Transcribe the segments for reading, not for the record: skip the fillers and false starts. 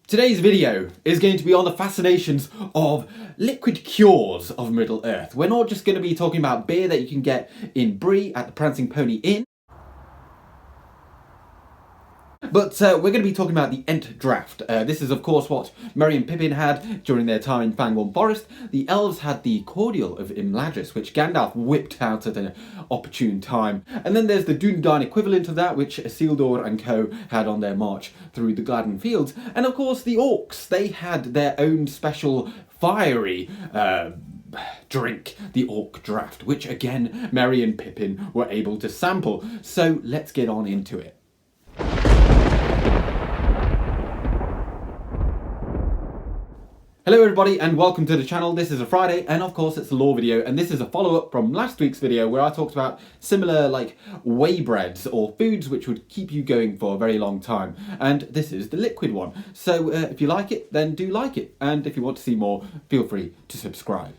Today's video is going to be on the fascinations of liquid cures of Middle Earth. We're not just going to be talking about beer that you can get in Brie at the Prancing Pony Inn, but we're going to be talking about the Ent Draft. This is of course what Merry and Pippin had during their time in Fangorn Forest. The elves had the Cordial of Imladris, which Gandalf whipped out at an opportune time. And then there's the Dunada equivalent of that, which Gildor and co had on their march through the Gladden Fields. And of course the orcs, they had their own special fiery drink, the Orc Draft, which again Merry and Pippin were able to sample. So let's get on into it. Hello everybody and welcome to the channel. This is a Friday and of course it's a lore video, and this is a follow-up from last week's video where I talked about similar like whey breads or foods which would keep you going for a very long time, and this is the liquid one. So if you like it, then do like it, and if you want to see more, feel free to subscribe.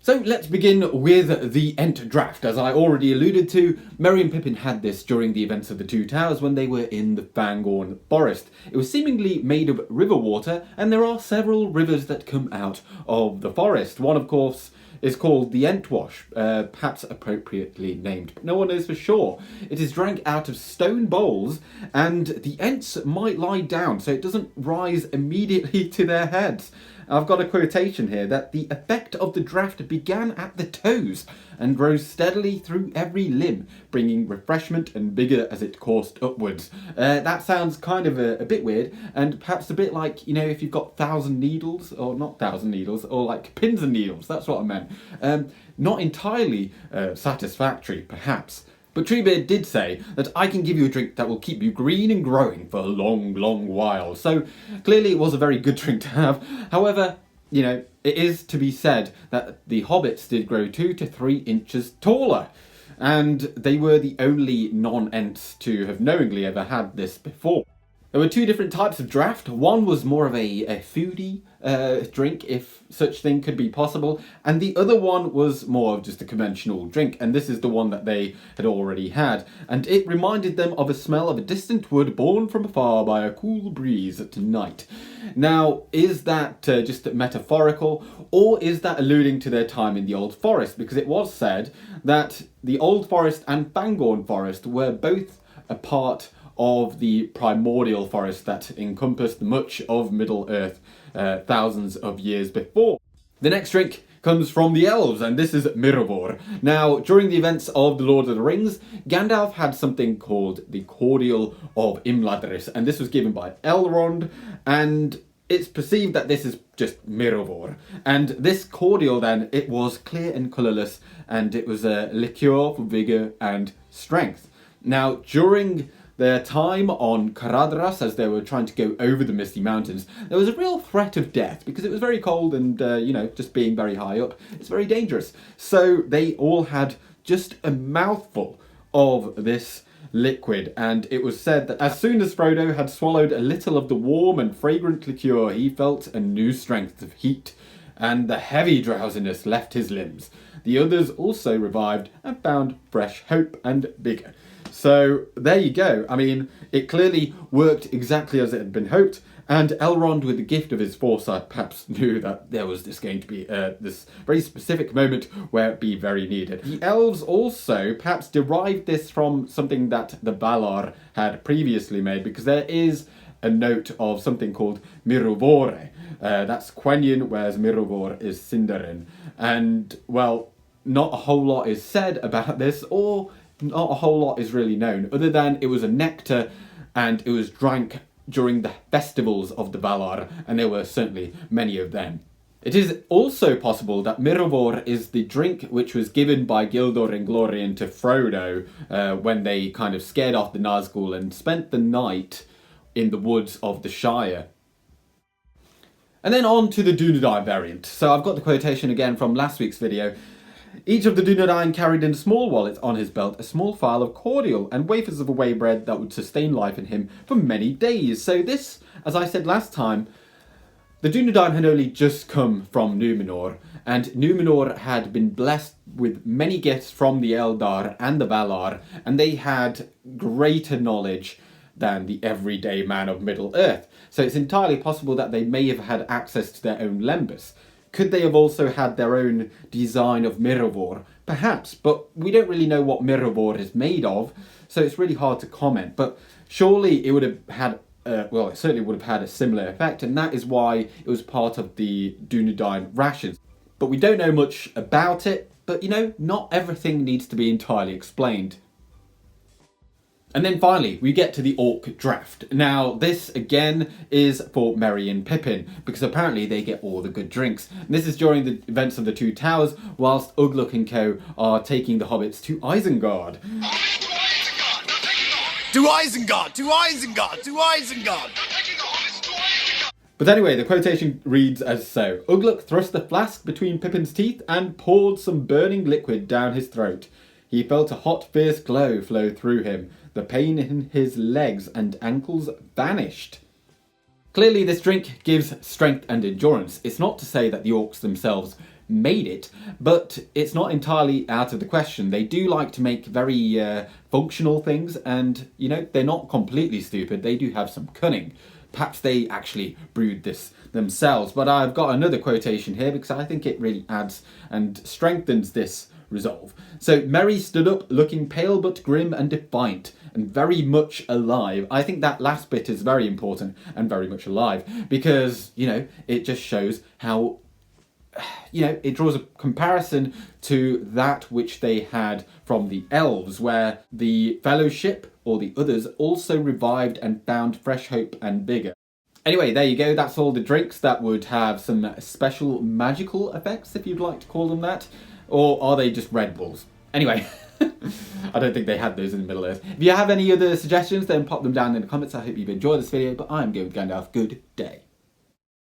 So let's begin with the Ent Draft. As I already alluded to, Merry and Pippin had this during the events of the Two Towers when they were in the Fangorn Forest. It was seemingly made of river water, and there are several rivers that come out of the forest. One, of course, is called the Ent Wash, perhaps appropriately named, but no one knows for sure. It is drank out of stone bowls, and the Ents might lie down so it doesn't rise immediately to their heads. I've got a quotation here that the effect of the draft began at the toes and rose steadily through every limb, bringing refreshment and vigour as it coursed upwards. That sounds kind of a bit weird, and perhaps a bit like, you know, if you've got 1,000 needles, or not 1,000 needles, or like pins and needles, that's what I meant. Not entirely satisfactory, perhaps. But Treebeard did say that I can give you a drink that will keep you green and growing for a long, long while. So clearly it was a very good drink to have. However, you know, it is to be said that the hobbits did grow 2 to 3 inches taller. And they were the only non-ents to have knowingly ever had this before. There were 2 different types of draft. One was more of a foodie drink, if such thing could be possible, and the other one was more of just a conventional drink, and this is the one that they had already had, and it reminded them of a smell of a distant wood borne from afar by a cool breeze at night. Now, is that just metaphorical, or is that alluding to their time in the Old Forest? Because it was said that the Old Forest and Fangorn Forest were both a part of the primordial forest that encompassed much of Middle Earth thousands of years before. The next drink comes from the elves, and this is Mirabor. Now, during the events of The Lord of the Rings, Gandalf had something called the Cordial of Imladris, and this was given by Elrond, and it's perceived that this is just Miruvor. And this cordial then, it was clear and colourless, and it was a liqueur for vigour and strength. Now, during their time on Caradhras, as they were trying to go over the Misty Mountains, there was a real threat of death because it was very cold and, you know, just being very high up, it's very dangerous. So they all had just a mouthful of this liquid, and it was said that as soon as Frodo had swallowed a little of the warm and fragrant liqueur, he felt a new strength of heat, and the heavy drowsiness left his limbs. The others also revived and found fresh hope and vigour. So there you go. I mean, it clearly worked exactly as it had been hoped, and Elrond, with the gift of his foresight, perhaps knew that there was going to be this very specific moment where it'd be very needed. The elves also perhaps derived this from something that the Valar had previously made, because there is a note of something called Miruvor. That's Quenya, whereas Miruvor is Sindarin. And, well, not a whole lot is said about this, or not a whole lot is really known, other than it was a nectar and it was drank during the festivals of the Valar, and there were certainly many of them. It is also possible that Mirabor is the drink which was given by Gildor and Glorian to Frodo when they kind of scared off the Nazgul and spent the night in the woods of the Shire. And then on to the Dunada variant. So I've got the quotation again from last week's video. Each of the Dunadine carried in a small wallet on his belt a small phial of cordial and wafers of a whey bread that would sustain life in him for many days. So this, as I said last time, the Dunadine had only just come from Numenor, and Numenor had been blessed with many gifts from the Eldar and the Valar, and they had greater knowledge than the everyday man of Middle-earth. So it's entirely possible that they may have had access to their own lembas. Could they have also had their own design of Miruvor? Perhaps, but we don't really know what Mirabor is made of, so it's really hard to comment. But surely it would have had, well, it certainly would have had a similar effect, and that is why it was part of the Dunada rations. But we don't know much about it, but you know, not everything needs to be entirely explained. And then finally, we get to the Orc Draft. Now, this again is for Merry and Pippin, because apparently they get all the good drinks. And this is during the events of the Two Towers, whilst Ugluk and co are taking the hobbits to Isengard. To Isengard! To Isengard! To Isengard! But anyway, the quotation reads as so. Ugluk thrust the flask between Pippin's teeth and poured some burning liquid down his throat. He felt a hot, fierce glow flow through him. The pain in his legs and ankles vanished. Clearly, this drink gives strength and endurance. It's not to say that the orcs themselves made it, but it's not entirely out of the question. They do like to make very functional things, and, you know, they're not completely stupid. They do have some cunning. Perhaps they actually brewed this themselves. But I've got another quotation here because I think it really adds and strengthens this resolve. So, Merry stood up looking pale but grim and defiant and very much alive. I think that last bit is very important, and very much alive, because, you know, it just shows how, you know, it draws a comparison to that which they had from the elves, where the fellowship or the others also revived and found fresh hope and vigour. Anyway, there you go. That's all the drinks that would have some special magical effects, if you'd like to call them that. Or are they just Red Bulls? Anyway, I don't think they had those in Middle-earth. If you have any other suggestions, then pop them down in the comments. I hope you've enjoyed this video, but I'm going with Gandalf. Good day.